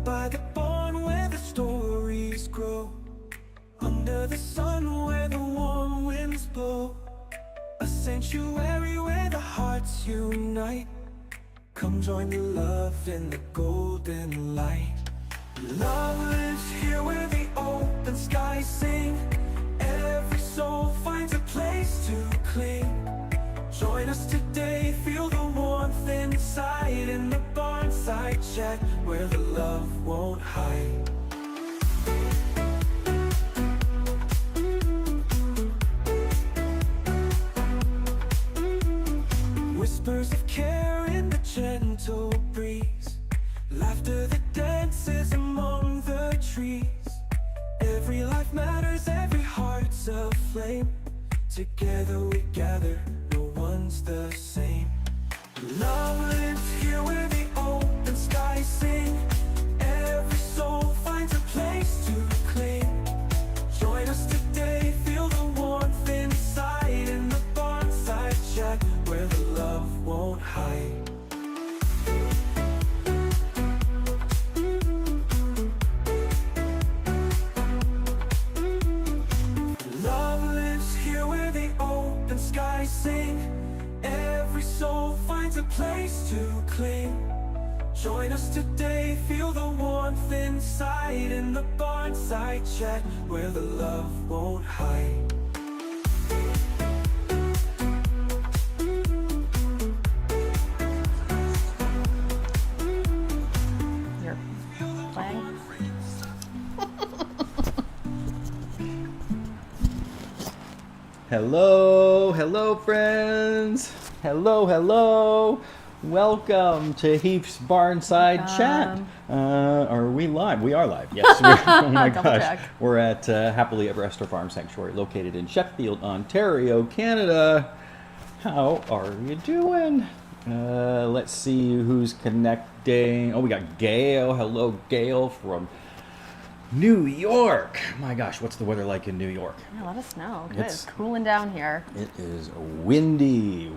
by the barn where the stories grow, under the sun where the warm winds blow, a sanctuary where the hearts unite. Come join the love in the golden light. Love lives here where the open skies sing. Every soul finds a place to cling. Join us today, feel the warmth inside, in the Barnside Chat where the love won't hide. Whispers of care in the gentle breeze, laughter that dances among the trees. Every life matters, every heart's a flame. Together we gather, no one's the same. Love lives here where the open skies sing. Every soul finds a place to cling. Join us today, feel the warmth inside, in the Barnside Chat where the love won't hide. Love lives here where the open skies sing. Every soul finds a place to cling. Join us today, feel the warmth inside, in the Barnside Chat where the love won't hide. You're playing? Hello friends. Hello. Welcome to Heath's Barnside Chat. Are we live? We are live. Yes. Oh my gosh. Check. We're at Happily Ever After Farm Sanctuary, located in Sheffield, Ontario, Canada. How are you doing? Let's see who's connecting. Oh, we got Gail. Hello, Gail from New York. My gosh, what's the weather like in New York? Yeah, let us know. It's cooling down here. It is windy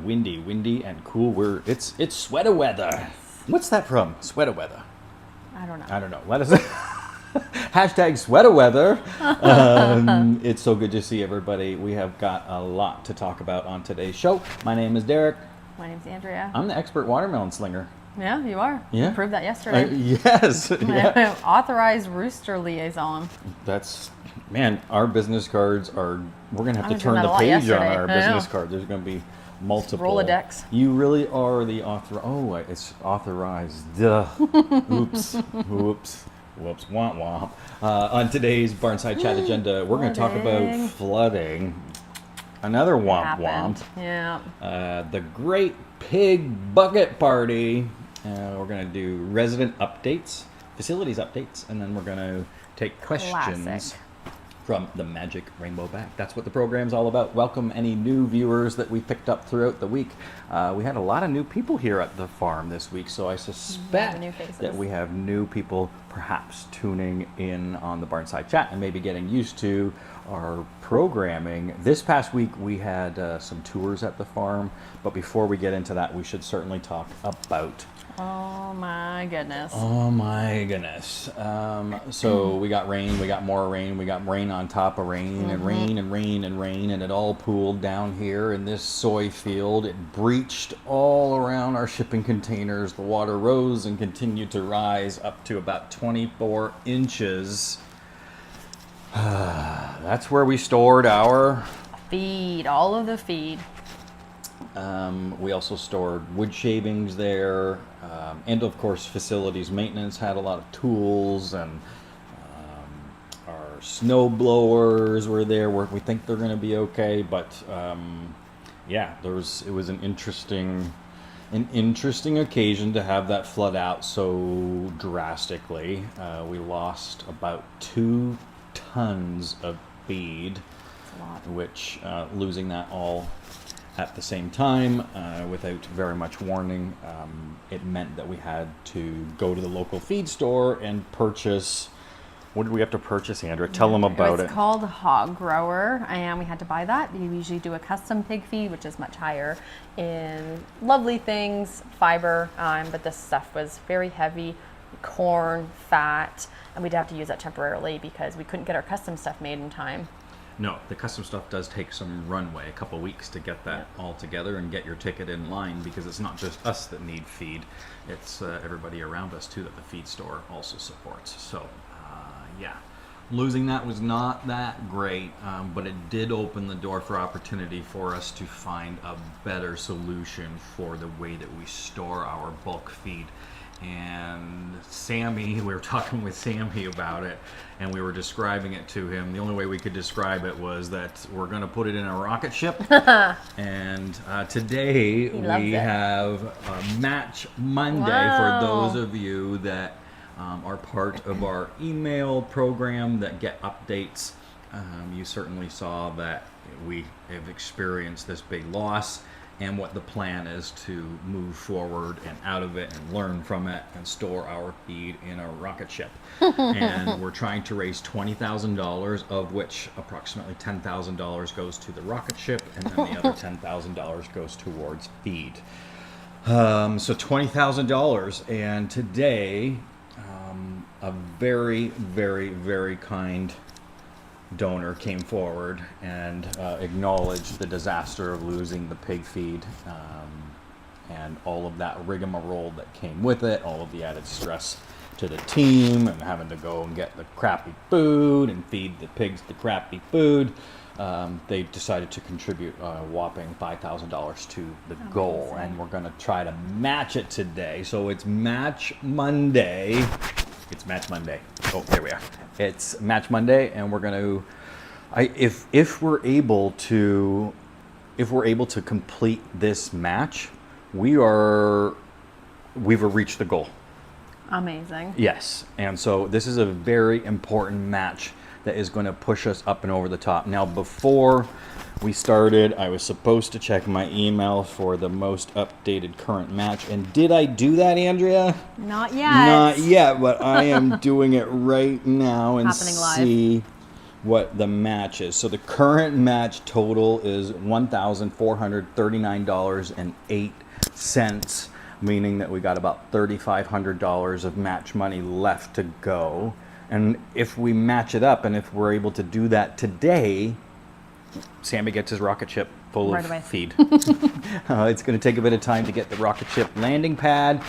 and cool. It's sweater weather. What's that from? Sweater weather. I don't know. I don't know. Let us hashtag sweater weather. It's so good to see everybody. We have got a lot to talk about on today's show. My name is Derek. My name's Andrea. I'm the expert watermelon slinger. Yeah, you are. Yeah. You proved that yesterday. Yes. Yeah. Authorized rooster liaison. That's, man, our business cards are, we're going to have I to was turn doing the that a lot page on yesterday. our I business know. card. There's going to be multiple. Rolodex. You really are the author. Oh, it's authorized. Duh. Oops. Whoops. Womp womp. On today's Barnside Chat agenda, we're going to talk about flooding. Another womp womp. Yeah. The Great Pig Bucket Party. We're going to do resident updates, facilities updates, and then we're going to take questions Classic. from the Magic Rainbow Bag. That's what the program's all about. Welcome any new viewers that we picked up throughout the week. We had a lot of new people here at the farm this week, so I suspect new faces. that we have new people perhaps tuning in on the Barnside Chat and maybe getting used to our programming. This past week we had some tours at the farm, but before we get into that, we should certainly talk about Oh my goodness. So we got rain, we got more rain, we got rain on top of rain, and rain and rain and rain, and it all pooled down here in this soy field. It breached all around our shipping containers. The water rose and continued to rise up to about 24 inches. That's where we stored our Feed, all of the feed. we also stored wood shavings there, and of course facilities maintenance had a lot of tools, and our snow blowers were there. We think they're going to be okay, but yeah, it was an interesting occasion to have that flood out so drastically. We lost about 2 tons of feed, which losing that all at the same time without very much warning, it meant that we had to go to the local feed store and purchase. What did we have to purchase, Andrea? Tell them about it. It's called Hog Grower, and we had to buy that. You usually do a custom pig feed, which is much higher in lovely things, fiber, but this stuff was very heavy. corn, fat, and we'd have to use that temporarily because we couldn't get our custom stuff made in time. No, the custom stuff does take some runway, a couple weeks to get that all together and get your ticket in line, because it's not just us that need feed, it's everybody around us too that the feed store also supports. So yeah, losing that was not that great, but it did open the door for opportunity for us to find a better solution for the way that we store our bulk feed. And Sammy, we were talking with Sammy about it, and we were describing it to him. The only way we could describe it was that we're going to put it in a rocket ship. And today we have a Match Monday. Wow. For those of you that are part of our email program that get updates. You certainly saw that we have experienced this big loss, and what the plan is to move forward and out of it and learn from it and store our feed in a rocket ship. And we're trying to raise $20,000, of which approximately $10,000 goes to the rocket ship, and then the other $10,000 goes towards feed. So $20,000, and today a very, very, very kind donor came forward and acknowledged the disaster of losing the pig feed and all of that rigmarole that came with it, all of the added stress to the team and having to go and get the crappy food and feed the pigs the crappy food. They decided to contribute a whopping $5,000 to the goal, and we're going to try to match it today. So it's Match Monday. It's Match Monday. Oh, there we are. It's Match Monday, and we're going to, if we're able to complete this match, we've reached the goal. Amazing. Yes, and so this is a very important match that is going to push us up and over the top. Now, before we started, I was supposed to check my email for the most updated current match. And did I do that, Andrea? Not yet. Not yet, but I am doing it right now and Happening live. see what the match is. So the current match total is $1,439.08, meaning that we got about $3,500 of match money left to go. And if we match it up, and if we're able to do that today, Sammy gets his rocket ship full Right of away. feed. It's going to take a bit of time to get the rocket ship landing pad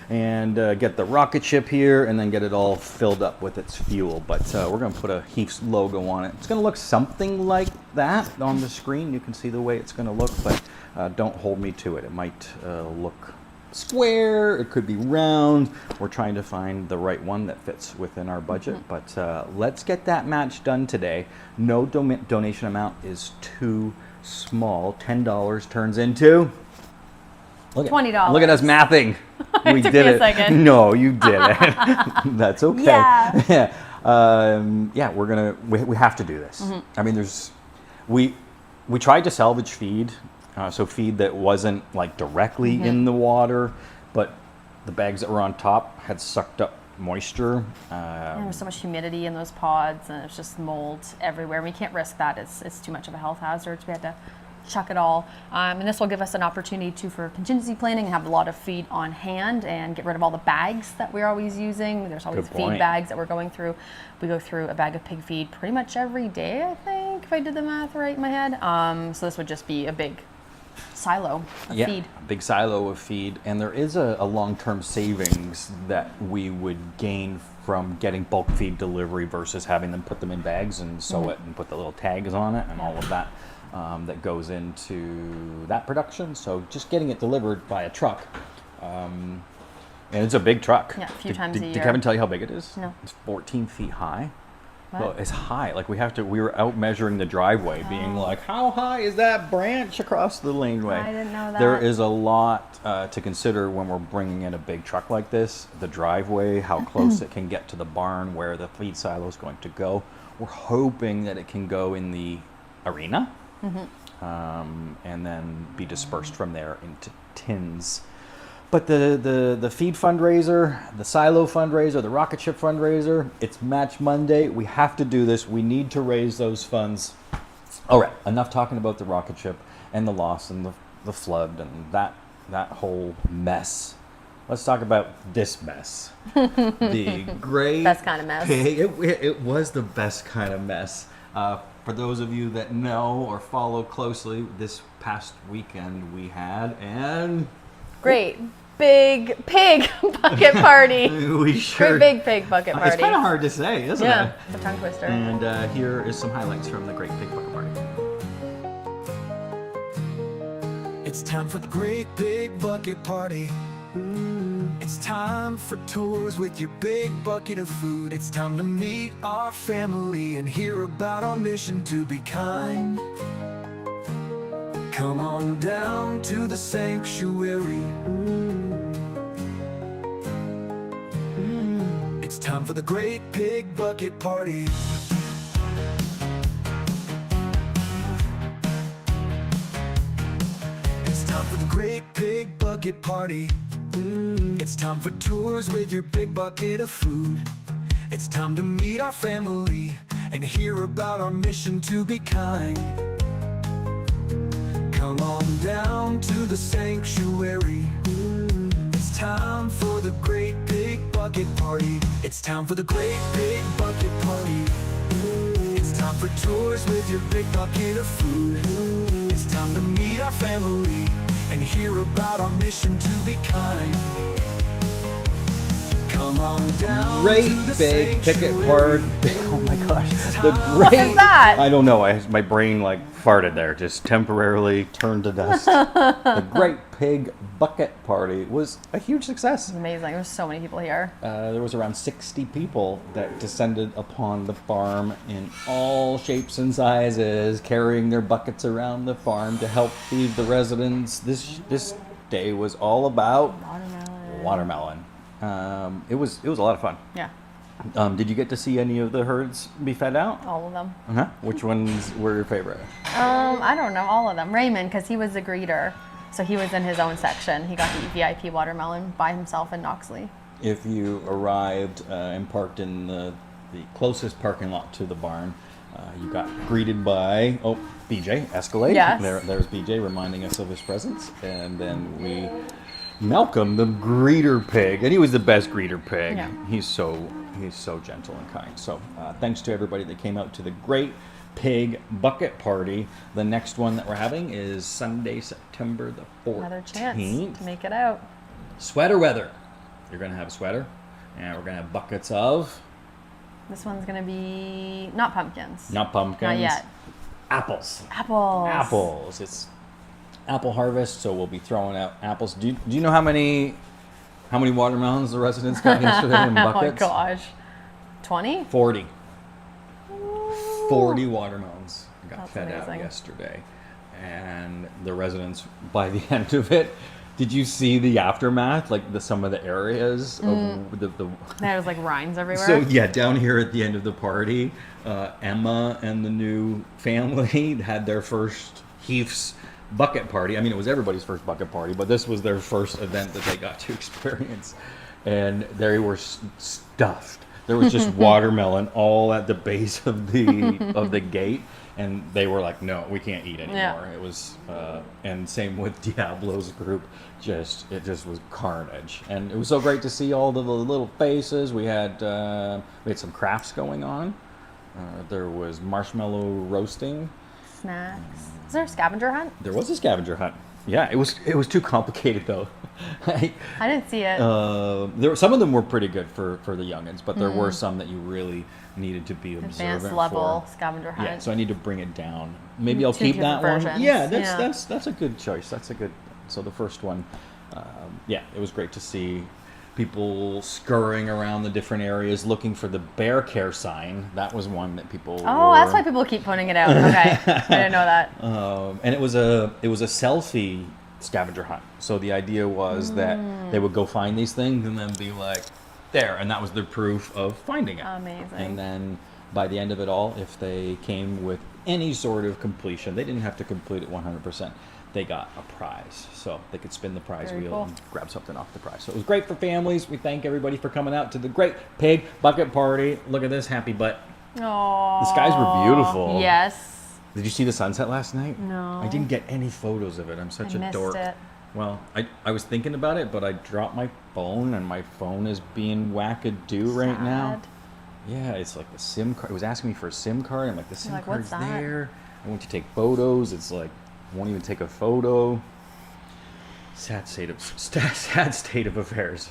and get the rocket ship here and then get it all filled up with its fuel. But we're going to put a Heath's logo on it. It's going to look something like that on the screen. You can see the way it's going to look, but don't hold me to it. It might look square, it could be round. We're trying to find the right one that fits within our budget, but let's get that match done today. No donation amount is too small. $10 turns into $20. Look at us mathing. We Took did me a it. second. No, you did it. That's okay. Yeah. Yeah, we have to do this. I mean, we tried to salvage feed. So feed that wasn't like directly in the water, but the bags that were on top had sucked up moisture. There was so much humidity in those pods, and it's just mold everywhere. We can't risk that. It's too much of a health hazard. So we had to chuck it all. And this will give us an opportunity for contingency planning and have a lot of feed on hand and get rid of all the bags that we're always using. There's always Good point. feed bags that we're going through. We go through a bag of pig feed pretty much every day, I think, if I did the math right in my head. So this would just be a big silo of feed. A big silo of feed, and there is a long-term savings that we would gain from getting bulk feed delivery versus having them put them in bags and sew it and put the little tags on it and all of that that goes into that production. So just getting it delivered by a truck, and it's a big truck. Yeah, a few times a year. Did Kevin tell you how big it is? No. It's 14 feet high. What? Well, it's high. Like we were out measuring the driveway, being like, how high is that branch across the laneway? I didn't know that. There is a lot to consider when we're bringing in a big truck like this. The driveway, how close it can get to the barn where the feed silo is going to go. We're hoping that it can go in the arena and then be dispersed from there into tins. But the feed fundraiser, the silo fundraiser, the rocket ship fundraiser, it's Match Monday. We have to do this. We need to raise those funds. All right, enough talking about the rocket ship and the loss and the flood and that whole mess. let's talk about this mess. The great Best kind of mess. pig. It was the best kind of mess. For those of you that know or follow closely, this past weekend we had Great big pig bucket party. we sure. Great big pig bucket party. It's kind of hard to say, isn't it? Yeah, it's a tongue twister. And here is some highlights from the Great Pig Bucket Party. It's time for the Great Big Bucket Party. It's time for tours with your big bucket of food. It's time to meet our family and hear about our mission to be kind. Come on down to the sanctuary. It's time for the Great Pig Bucket Party. It's time for the Great Pig Bucket Party. It's time for tours with your big bucket of food. It's time to meet our family and hear about our mission to be kind. Come on down to the sanctuary. It's time for the Great Big Bucket Party. It's time for the Great Big Bucket Party. It's time for tours with your big bucket of food. It's time to meet our family and hear about our mission to be kind. Come on down Great to the big picket sanctuary. party. Oh my gosh. The What great. is that? I don't know. My brain like farted there, just temporarily turned to dust. The Great Pig Bucket Party was a huge success. Amazing. There were so many people here. There was around 60 people that descended upon the farm in all shapes and sizes, carrying their buckets around the farm to help feed the residents. This day was all about watermelon. It was a lot of fun. Yeah, Did you get to see any of the herds be fed out? all of them. Which ones were your favorite? I don't know, all of them. Raymond, because he was the greeter, so he was in his own section. He got to eat VIP watermelon by himself in Knoxley. If you arrived and parked in the closest parking lot to the barn, you got greeted by BJ Escalade. Yes. There's BJ reminding us of his presence, and then Malcolm, the greeter pig, and he was the best greeter pig. Yeah. He's so gentle and kind. So thanks to everybody that came out to the Great Pig Bucket Party. The next one that we're having is Sunday, September the 14th. Another chance to make it out. Sweater weather. You're gonna have a sweater, and we're gonna have buckets of This one's gonna be not pumpkins. not pumpkins, Not yet. apples. Apples. It's apple harvest, so we'll be throwing out apples. Do you know how many watermelons the residents got yesterday in Oh my buckets? gosh. 20? 40. 40 watermelons got That's fed out amazing. yesterday, and the residents by the end of it. Did you see the aftermath? Like some of the areas of the There was like rinds everywhere. So yeah, down here at the end of the party, Emma and the new family had their first Heath's bucket party. I mean, it was everybody's first bucket party, but this was their first event that they got to experience, and they were stuffed. There was just watermelon all at the base of the gate, and they were like, "No, we can't eat anymore." Yeah. It was, and same with Diablo's group. It just was carnage, and it was so great to see all the little faces. We had some crafts going on. There was marshmallow roasting. Snacks. Is there a scavenger hunt? There was a scavenger hunt. Yeah, it was too complicated though. I didn't see it. Some of them were pretty good for the youngins, but there were some that you really needed to be observant Advanced level for. scavenger hunt. Yeah, so I need to bring it down. Maybe I'll Two keep that different one. versions. Yeah, Yeah. that's a good choice. That's a good. So the first one, it was great to see people scurrying around the different areas looking for the bear care sign. That was one that people. Oh, that's why people keep putting it out. Okay, I didn't know that. And it was a selfie scavenger hunt. So the idea was that they would go find these things and then be like, there, and that was their proof of finding it. Amazing. And then by the end of it all, if they came with any sort of completion, they didn't have to complete it 100%. They got a prize, so they could spin the prize Very wheel cool. and grab something off the prize. So it was great for families. We thank everybody for coming out to the Great Pig Bucket Party. Look at this happy butt. Oh. The skies were beautiful. Yes. Did you see the sunset last night? No. I didn't get any photos of it. I'm such I a missed dork. it. Well, I was thinking about it, but I dropped my phone, and my phone is being wackadoo right now. Sad. Yeah, it's like the SIM card. It was asking me for a SIM card. I'm like, the SIM like, card's what's that? there. I went to take photos. It's like, won't even take a photo. Sad state of affairs.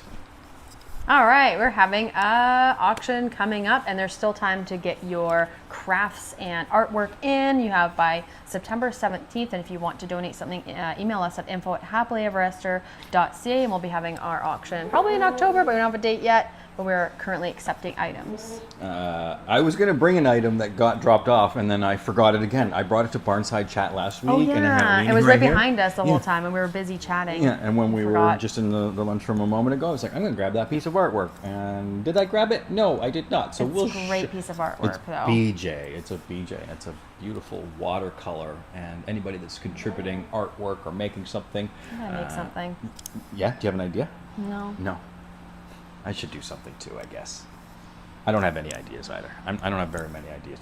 All right, we're having a auction coming up, and there's still time to get your crafts and artwork in. You have by September 17th, and if you want to donate something, email us at info@happilyeveryester.ca, and we'll be having our auction probably in October, but we don't have a date yet. But we're currently accepting items. I was going to bring an item that got dropped off, and then I forgot it again. I brought it to Barnside Chat last week. Oh and yeah, it was right right here. behind us the whole time, and we were busy chatting. Yeah, and when we were Forgot. just in the lunchroom a moment ago, I was like, I'm going to grab that piece of artwork. And did I grab it? No, I did not. So It's we'll a great piece of artwork, It's though. BJ. It's a BJ. It's a beautiful watercolor. And anybody that's contributing artwork or making something. I'm gonna make something. Yeah, do you have an idea? No. No. I should do something too, I guess. I don't have any ideas either. I don't have very many ideas.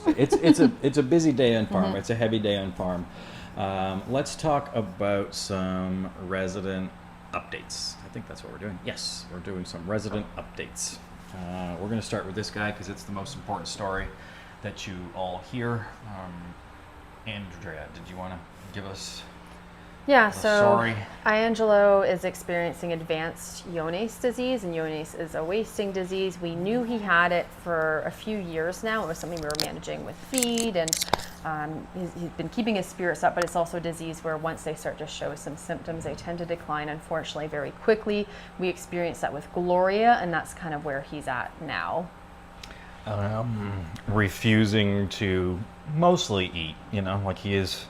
It's a busy day on farm. It's a heavy day on farm. Let's talk about some resident updates. I think that's what we're doing. Yes, we're doing some resident updates. We're going to start with this guy because it's the most important story that you all hear. Andrea, did you want to give us? Yeah, so Sorry. Angelo is experiencing advanced Johne's disease, and Johne's is a wasting disease. We knew he had it for a few years now. It was something we were managing with feed, and he's been keeping his spirits up, but it's also a disease where once they start to show some symptoms, they tend to decline, unfortunately, very quickly. We experienced that with Gloria, and that's kind of where he's at now. Refusing to mostly eat, like he is.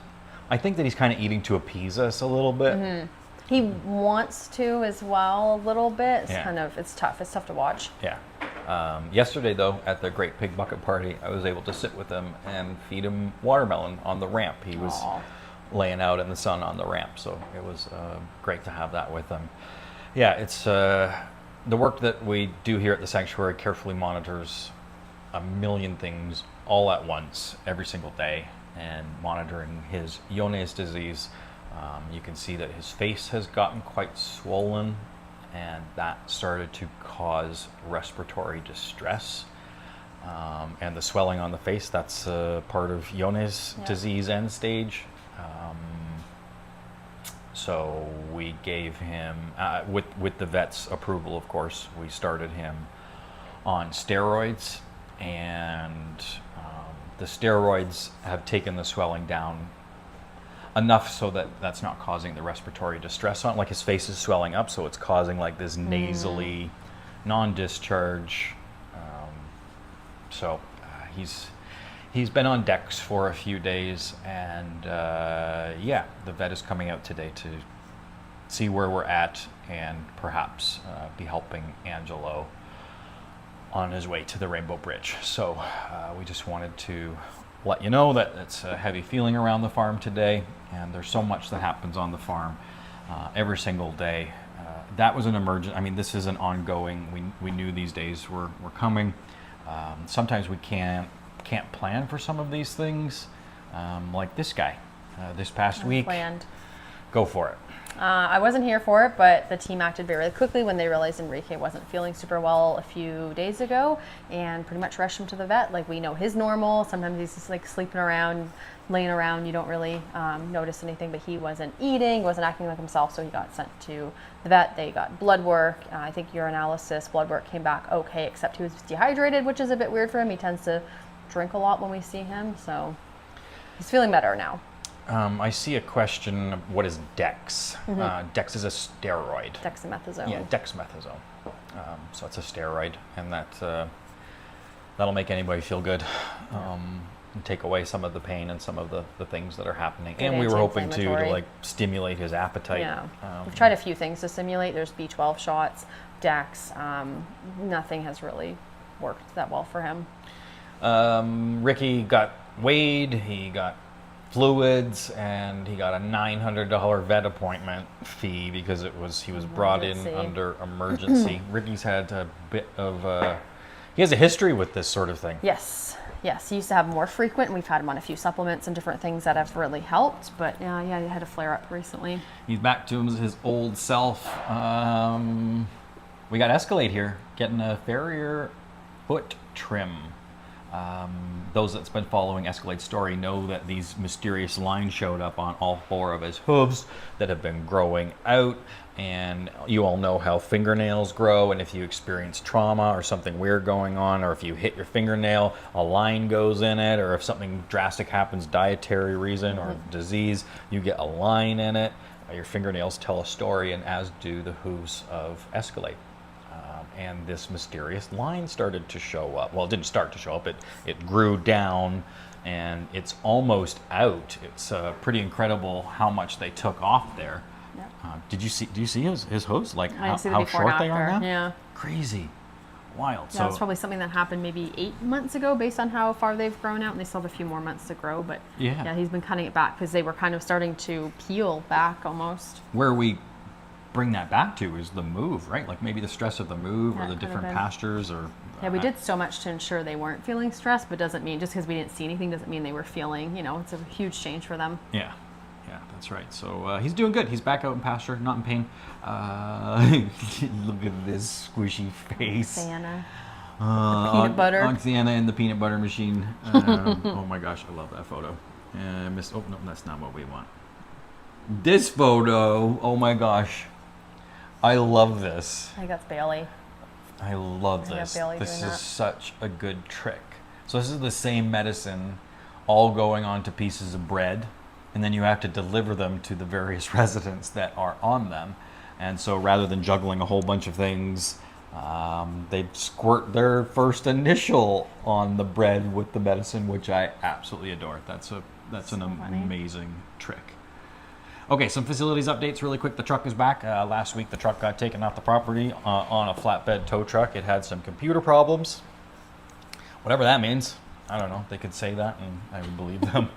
I think that he's kind of eating to appease us a little bit. He wants to as well a little bit. It's Yeah. it's tough. It's tough to watch. Yeah. Yesterday, though, at the Great Pig Bucket Party, I was able to sit with him and feed him watermelon on the ramp. He was Aw. laying out in the sun on the ramp, so it was great to have that with him. Yeah, it's the work that we do here at the sanctuary carefully monitors a million things all at once every single day, and monitoring his Johne's disease. You can see that his face has gotten quite swollen, and that started to cause respiratory distress. And the swelling on the face, that's part of Johne's disease end stage. So we gave him, with the vet's approval, of course, we started him on steroids, and the steroids have taken the swelling down enough so that that's not causing the respiratory distress on. Like his face is swelling up, so it's causing like this nasally non-discharge. So he's been on Dex for a few days, and the vet is coming out today to see where we're at and perhaps be helping Angelo on his way to the Rainbow Bridge. So we just wanted to let you know that it's a heavy feeling around the farm today, and there's so much that happens on the farm every single day. That was an emergent. I mean, this is an ongoing. We knew these days were coming. Sometimes we can't plan for some of these things, like this guy this past week. Planned. Go for it. I wasn't here for it, but the team acted very quickly when they realized Enrique wasn't feeling super well a few days ago, and pretty much rushed him to the vet. Like, we know his normal. Sometimes he's just like sleeping around, laying around. You don't really notice anything, but he wasn't eating, wasn't acting like himself, so he got sent to the vet. They got blood work. I think urinalysis, blood work came back okay, except he was dehydrated, which is a bit weird for him. He tends to drink a lot when we see him, so he's feeling better now. I see a question, what is Dex? Dex is a steroid. Dexamethasone. Yeah, dexamethasone. So it's a steroid, and that'll make anybody feel good, and take away some of the pain and some of the things that are happening. Good And we were hoping to anti-inflammatory. like stimulate his appetite. Yeah. We've tried a few things to simulate. There's B12 shots, Dex. Nothing has really worked that well for him. Ricky got weighed, he got fluids, and he got a $900 vet appointment fee because he was brought in Emergency. under emergency. Ricky's had a bit of He has a history with this sort of thing. Yes. Yes, he used to have more frequent, and we've had him on a few supplements and different things that have really helped. But yeah, he had a flare up recently. He's back to his old self. We got Escalade here, getting a farrier foot trim. Those that's been following Escalade's story know that these mysterious lines showed up on all 4 of his hooves that have been growing out. And you all know how fingernails grow, and if you experience trauma or something weird going on, or if you hit your fingernail, a line goes in it, or if something drastic happens, dietary reason or disease, you get a line in it. Your fingernails tell a story, and as do the hooves of Escalade. And this mysterious line started to show up. Well, it didn't start to show up. It grew down, and it's almost out. It's pretty incredible how much they took off there. Yep. Do you see his hooves? Like how short they are now? Yeah. Crazy. Wild. Yeah, it's probably something that happened maybe 8 months ago based on how far they've grown out, and they still have a few more months to grow. But yeah, he's been cutting it back because they were kind of starting to peel back almost. Where we bring that back to is the move, right? Like maybe the stress of the move, or the different pastures, or yeah, we did so much to ensure they weren't feeling stressed, but doesn't mean just because we didn't see anything doesn't mean they were feeling, it's a huge change for them. Yeah, that's right. So he's doing good. He's back out in pasture, not in pain. Look at this squishy face. Sienna. Peanut butter. Sienna in the peanut butter machine. Oh my gosh, I love that photo. Oh no, that's not what we want. This photo, oh my gosh. I love this. I think that's Bailey. I love this. This is such a good trick. So this is the same medicine all going onto pieces of bread, and then you have to deliver them to the various residents that are on them. And so rather than juggling a whole bunch of things, they squirt their first initial on the bread with the medicine, which I absolutely adore. That's an amazing trick. Okay, some facilities updates really quick. The truck is back. Last week, the truck got taken off the property on a flatbed tow truck. It had some computer problems. Whatever that means. I don't know. They could say that, and I would believe them.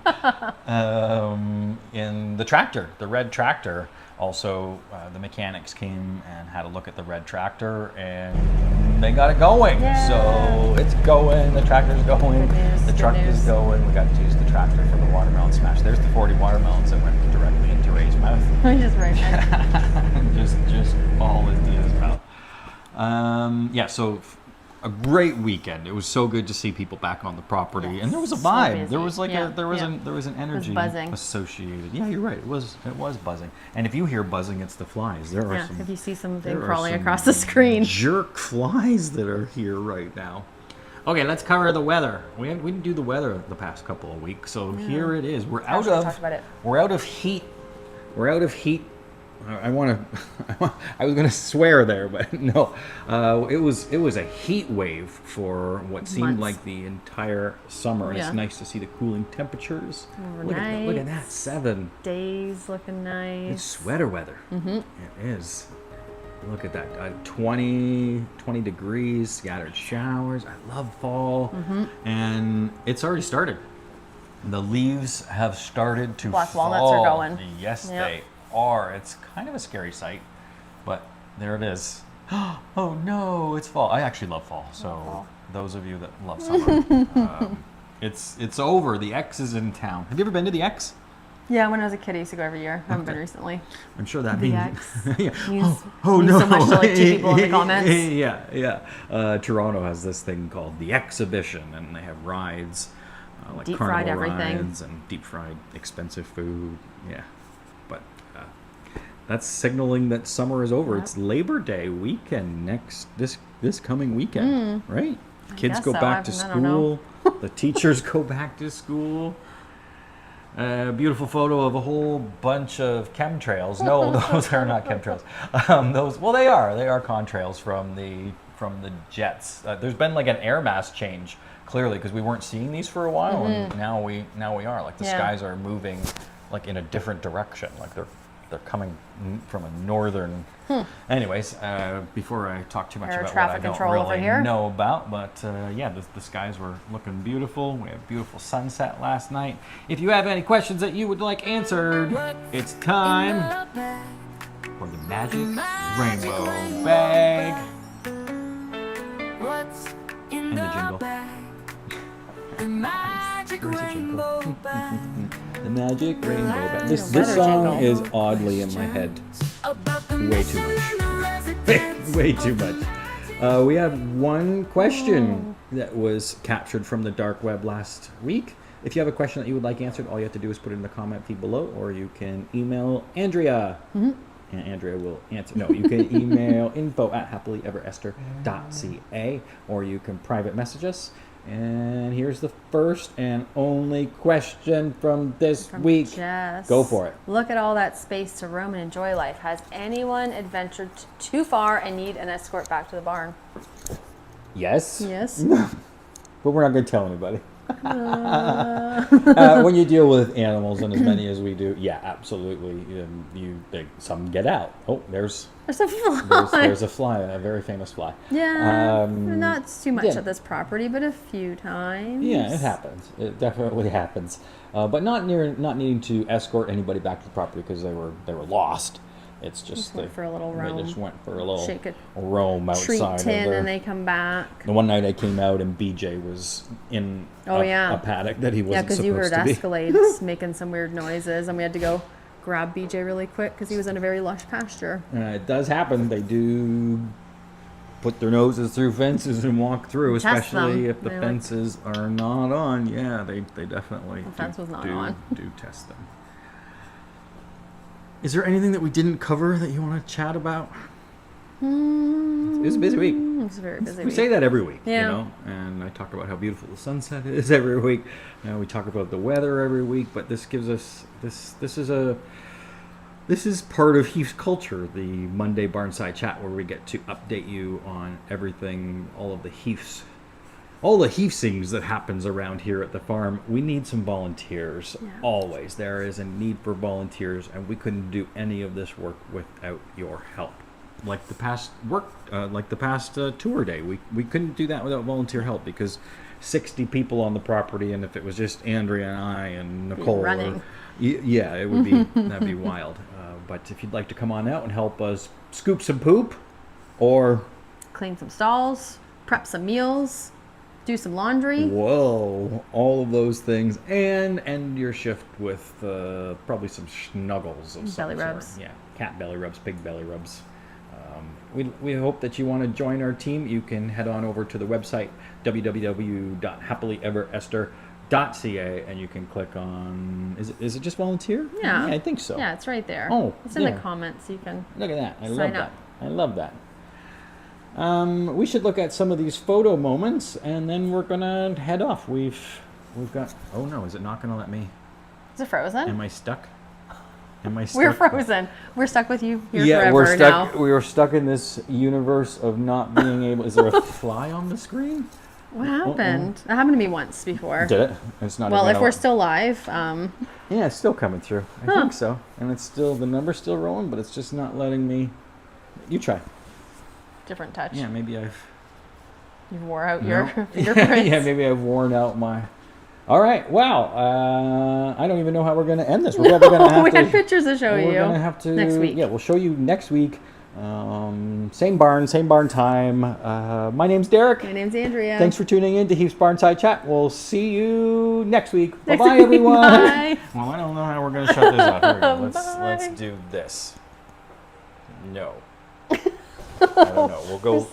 In the tractor, the red tractor, also the mechanics came and had a look at the red tractor, and they got it going. Yay. So it's going. The tractor's going. The truck is going. We got to use the tractor for the watermelon smash. There's the 40 watermelons that went directly into Ray's mouth. Just right there. just all into his mouth. So a great weekend. It was so good to see people back on the property, and there was a vibe. There was like there was an energy associated. Yeah, you're right. It was buzzing. And if you hear buzzing, it's the flies. There are some. If you see something crawling across the screen, jerk flies that are here right now. Okay, let's cover the weather. We didn't do the weather the past couple of weeks, so here it is. We're out of heat. We're out of heat. I was going to swear there, but no. It was a heat wave for what seemed like the entire summer. And it's nice to see the cooling temperatures. Look at that, 7 days looking nice. It's sweater weather. Mm-hmm. It is. Look at that, 20 degrees, scattered showers. I love fall, and it's already started. The leaves have started to Black fall. walnuts are going. Yes, they are. It's kind of a scary sight, but there it is. Oh no, it's fall. I actually love fall, so those of you that love summer, it's over. The X is in town. Have you ever been to the X? Yeah, when I was a kid, I used to go every year. I haven't been recently. I'm sure that means yeah. means so much to like 2 people in the comments. Yeah. Toronto has this thing called the Exhibition, and they have rides, like deep carnival fried everything, rides and deep fried expensive food. Yeah, but that's signaling that summer is over. Yep. It's Labor Day weekend this coming weekend, right? Kids go back to school. The teachers go back to school. Beautiful photo of a whole bunch of chemtrails. No, those are not chemtrails. They are contrails from the jets. There's been like an air mass change, clearly, because we weren't seeing these for a while, and now we are. Like the skies are moving like in a different direction. Like they're coming from a northern. Anyways, before I talk too much about what I don't really know about, but the skies were looking beautiful. We had a beautiful sunset last night. If you have any questions that you would like answered, it's time for the Magic Rainbow Bag. What's in And the jingle. The magic rainbow bag. The magic rainbow bag. This Weather song jingle. is oddly in my head. About the Way too missing much. residents. Way too much. We have one question that was captured from the dark web last week. If you have a question that you would like answered, all you have to do is put it in the comment feed below, or you can email Andrea. And Andrea will answer. No, you can email info@happilyeverester.ca, or you can private message us. And here's the first and only question from this From week. Jess. Go for it. Look at all that space to roam and enjoy life. Has anyone adventured too far and need an escort back to the barn? Yes. Yes. But we're not going to tell anybody. When you deal with animals and as many as we do, yeah, absolutely. Some get out. Oh, there's There's a fly. there's a fly, a very famous fly. Yeah, not too much yeah. at this property, but a few times. Yeah, it happens. It definitely happens. But not needing to escort anybody back to the property because they were lost. It's just went for a little They roam. just went for a little Shake a roam treat outside. tin of their, and they come back. the one night I came out and BJ was in a paddock that he Yeah, wasn't because you heard supposed to be. Escalades making some weird noises, and we had to go grab BJ really quick because he was in a very lush pasture. It does happen. They do put their noses through fences and walk through, Test especially them. if the They like- fences are not on. Yeah, they definitely The fence was not do, on. do test them. Is there anything that we didn't cover that you want to chat about? It was a busy week. It was a very busy We week. say that every week, Yeah. you know, and I talk about how beautiful the sunset is every week. We talk about the weather every week, but this gives us this is part of Heath's culture, the Monday Barnside Chat, where we get to update you on everything, all the Heaths things that happens around here at the farm. We need some volunteers. Yeah. Always there is a need for volunteers, and we couldn't do any of this work without your help. Like the past tour day, we couldn't do that without volunteer help because 60 people on the property, and if it was just Andrea and I and Nicole, running. yeah, it would be that'd be wild. But if you'd like to come on out and help us scoop some poop, or Clean some stalls, prep some meals, do some laundry. whoa, all of those things, and end your shift with probably some snuggles of some Belly sort. rubs. Yeah, cat belly rubs, pig belly rubs. We hope that you want to join our team. You can head on over to the website www.happilyeverester.ca, and you can click on is it just volunteer? Yeah. I think so. Yeah, it's right there. Oh, it's in yeah. the comments. You can. Look at that. I Sign love up. that. I love that. We should look at some of these photo moments, and then we're gonna head off. We've got. Oh no! Is it not gonna let me? Is it frozen? Am I stuck? Am I stuck? We're frozen. We're stuck with you here Yeah, forever we're stuck. now. We are stuck in this universe of not being able. Is there a fly on the screen? What happened? That happened to me once before. Did it? It's not. Well, even if we're out. still live, Yeah, it's still coming through. I think so, and it's still the number's still rolling, but it's just not letting me. You try. different touch. Yeah, maybe I've. You wore out No. your fingerprints. Yeah, maybe I've worn out my. All right. Wow. I don't even know how we're going to end this. We're probably going to have we to. had pictures to show We're you going to have to next week. Yeah, we'll show you next week. Same barn time. My name's Derek. My name's Andrea. Thanks for tuning in to Heath's Barnside Chat. We'll see you next week. Next Bye-bye, week. everyone. Bye. Well, I don't know how we're going to shut this off. Here we go. Let's Bye. do this. No. I don't know. We'll go.